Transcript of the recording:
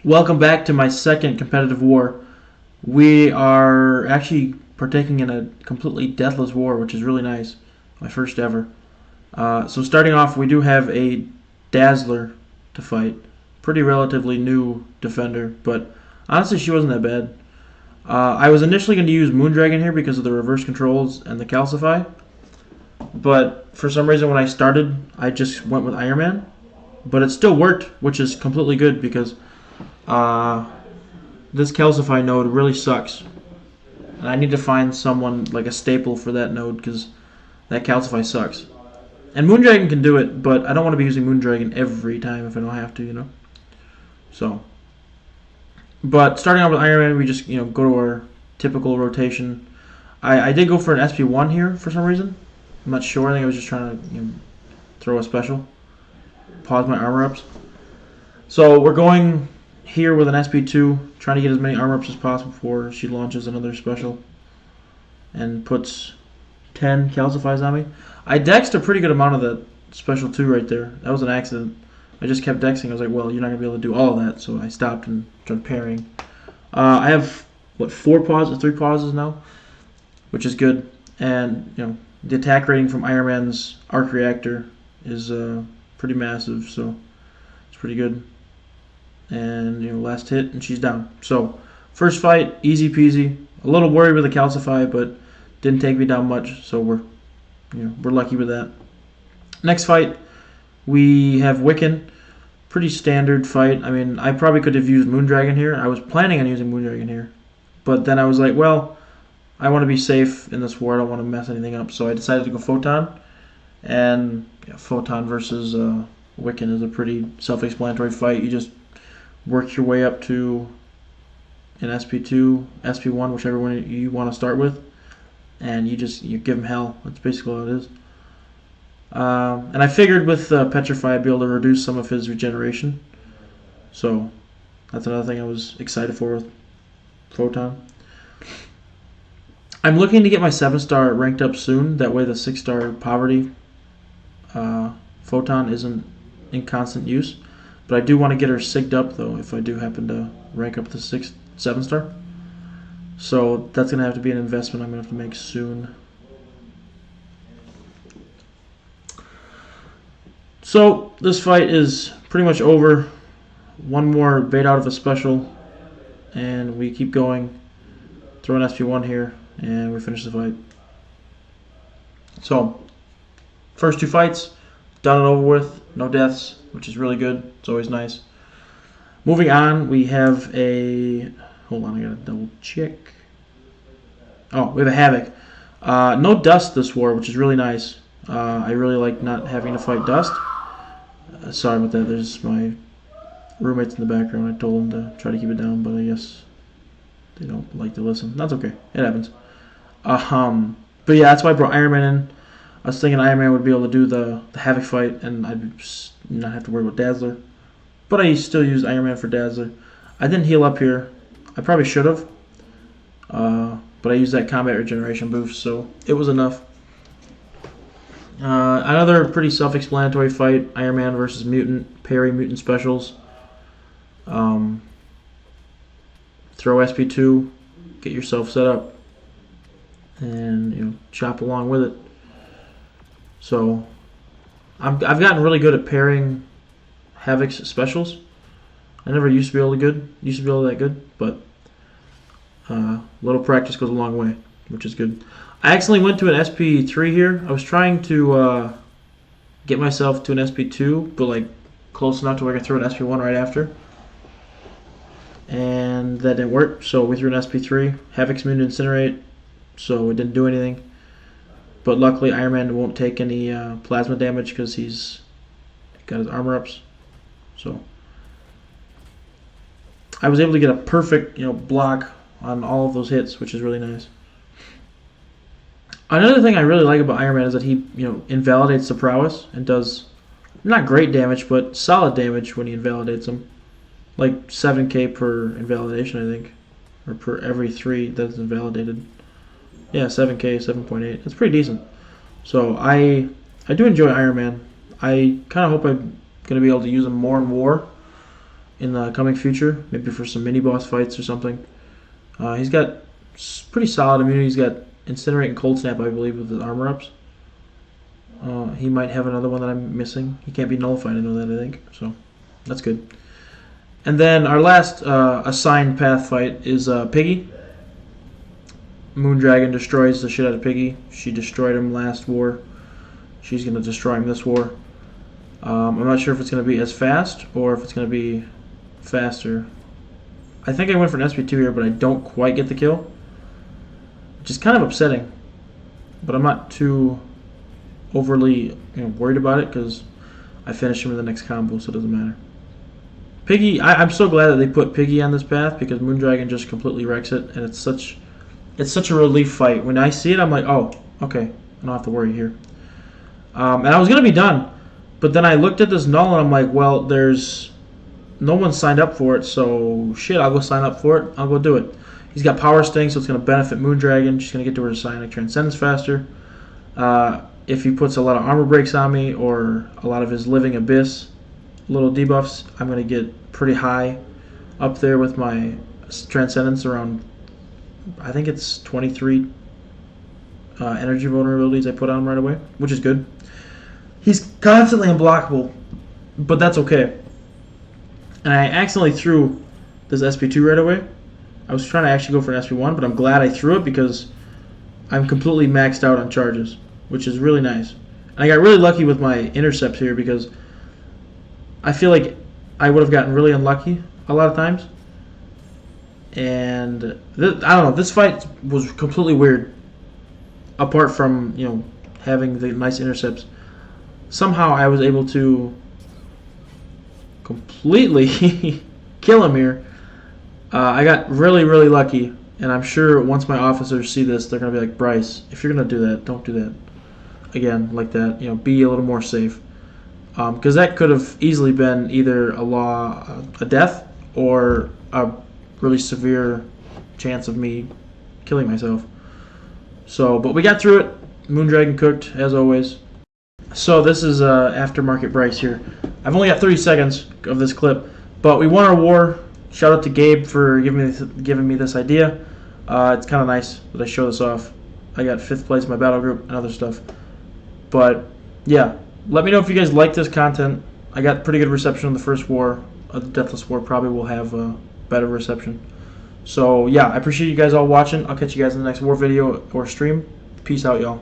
Welcome back to my second competitive war. We are actually partaking in a completely deathless war, which is really nice. My first ever. So starting off, we do have a Dazzler to fight. Pretty relatively new defender, but honestly she wasn't that bad. I was initially going to use Moondragon here because of the reverse controls and the Calcify, but for some reason when I started, I just went with Iron Man. But it still worked, which is completely good because this Calcify node really sucks. And I need to find someone like a staple for that node because that Calcify sucks. And Moondragon can do it, but I don't want to be using Moondragon every time if I don't have to, you know. So, but starting out with Iron Man, we just go to our typical rotation. I did go for an SP1 here for some reason. I'm not sure. I think I was just trying to throw a special, pause my armor ups. So we're going here with an SP2, trying to get as many armor ups as possible before she launches another special and puts 10 calcifies on me. I dexed a pretty good amount of that special 2 right there. That was an accident. I just kept dexing. I was like, well, you're not going to be able to do all of that, so I stopped and started parrying. I have, 3 pauses now, which is good. And, the attack rating from Iron Man's arc reactor is pretty massive, so it's pretty good. And last hit and she's down. So first fight, easy peasy. A little worried with the calcify, but didn't take me down much, so we're lucky with that. Next fight, we have Wiccan. Pretty standard fight. I mean, I probably could have used Moondragon here. I was planning on using Moondragon here, but then I was like, well, I want to be safe in this war. I don't want to mess anything up, so I decided to go Photon. And Photon versus Wiccan is a pretty self-explanatory fight. You just work your way up to an SP2, SP1, whichever one you want to start with, and you give him hell. That's basically all it is. And I figured with Petrify I'd be able to reduce some of his regeneration. So that's another thing I was excited for with Photon. I'm looking to get my 7-star ranked up soon. That way the 6-star poverty Photon isn't in constant use. But I do want to get her sigged up, though, if I do happen to rank up the 7-star. So that's going to have to be an investment I'm going to have to make soon. So this fight is pretty much over. One more bait out of a special, and we keep going. Throw an SP1 here, and we finish the fight. So, first 2 fights, done and over with. No deaths, which is really good. It's always nice. Moving on, we have a... Hold on, I gotta double check. Oh, we have a Havoc. No dust this war, which is really nice. I really like not having to fight dust. Sorry about that. There's my roommates in the background. I told them to try to keep it down, but I guess they don't like to listen. That's okay. It happens. But yeah, that's why I brought Iron Man in. I was thinking Iron Man would be able to do the Havoc fight, and I'd not have to worry about Dazzler. But I still used Iron Man for Dazzler. I didn't heal up here. I probably should have. But I used that combat regeneration boost, so it was enough. Another pretty self-explanatory fight. Iron Man versus Mutant. Parry Mutant specials. Throw SP2. Get yourself set up. And chop along with it. So I've gotten really good at pairing Havoc's specials. I never used to be able to that good, but a little practice goes a long way, which is good. I accidentally went to an SP3 here. I was trying to get myself to an SP2, but close enough to where I could throw an SP1 right after. And that didn't work, so we threw an SP3. Havoc's immune to Incinerate, so it didn't do anything. But luckily Iron Man won't take any plasma damage because he's got his armor ups. So I was able to get a perfect block on all of those hits, which is really nice. Another thing I really like about Iron Man is that he invalidates the prowess and does not great damage, but solid damage when he invalidates them. Like 7k per invalidation, I think, or per every 3 that's invalidated. Yeah, 7k, 7.8. That's pretty decent. So I do enjoy Iron Man. I kind of hope I'm going to be able to use him more and more in the coming future, maybe for some mini boss fights or something. He's got pretty solid immunity. He's got Incinerate and Cold Snap, I believe, with his armor ups. He might have another one that I'm missing. He can't be nullified, I know that, I think. So, that's good. And then our last assigned path fight is Piggy. Moondragon destroys the shit out of Piggy. She destroyed him last war. She's going to destroy him this war. I'm not sure if it's going to be as fast or if it's going to be faster. I think I went for an SP2 here, but I don't quite get the kill, which is kind of upsetting. But I'm not too overly worried about it because I finished him in the next combo, so it doesn't matter. Piggy, I'm so glad that they put Piggy on this path because Moondragon just completely wrecks it, and it's such a relief fight. When I see it, I'm like, oh, okay, I don't have to worry here. And I was going to be done, but then I looked at this null, and I'm like, well, there's no one signed up for it, so shit, I'll go sign up for it. I'll go do it. He's got Power Sting, so it's going to benefit Moondragon. She's going to get to her Psionic Transcendence faster. If he puts a lot of armor breaks on me or a lot of his Living Abyss little debuffs, I'm going to get pretty high up there with my Transcendence around, I think it's 23 energy vulnerabilities I put on him right away, which is good. He's constantly unblockable, but that's okay. And I accidentally threw this SP2 right away. I was trying to actually go for an SP1, but I'm glad I threw it because I'm completely maxed out on charges, which is really nice. And I got really lucky with my intercepts here because I feel like I would have gotten really unlucky a lot of times. And I don't know, this fight was completely weird. Apart from, having the nice intercepts. Somehow I was able to completely kill him here. I got really, really lucky, and I'm sure once my officers see this, they're going to be like, Bryce, if you're going to do that, don't do that again like that. Be a little more safe. Because that could have easily been either a death, or a really severe chance of me killing myself. So, but we got through it. Moondragon cooked, as always. So this is Aftermarket Bryce here. I've only got 30 seconds of this clip, but we won our war. Shout out to Gabe for giving me this idea. It's kind of nice that I show this off. I got 5th place in my battle group and other stuff. But yeah, let me know if you guys like this content. I got pretty good reception on the first war. The Deathless War probably will have a better reception. So yeah, I appreciate you guys all watching. I'll catch you guys in the next war video or stream. Peace out, y'all.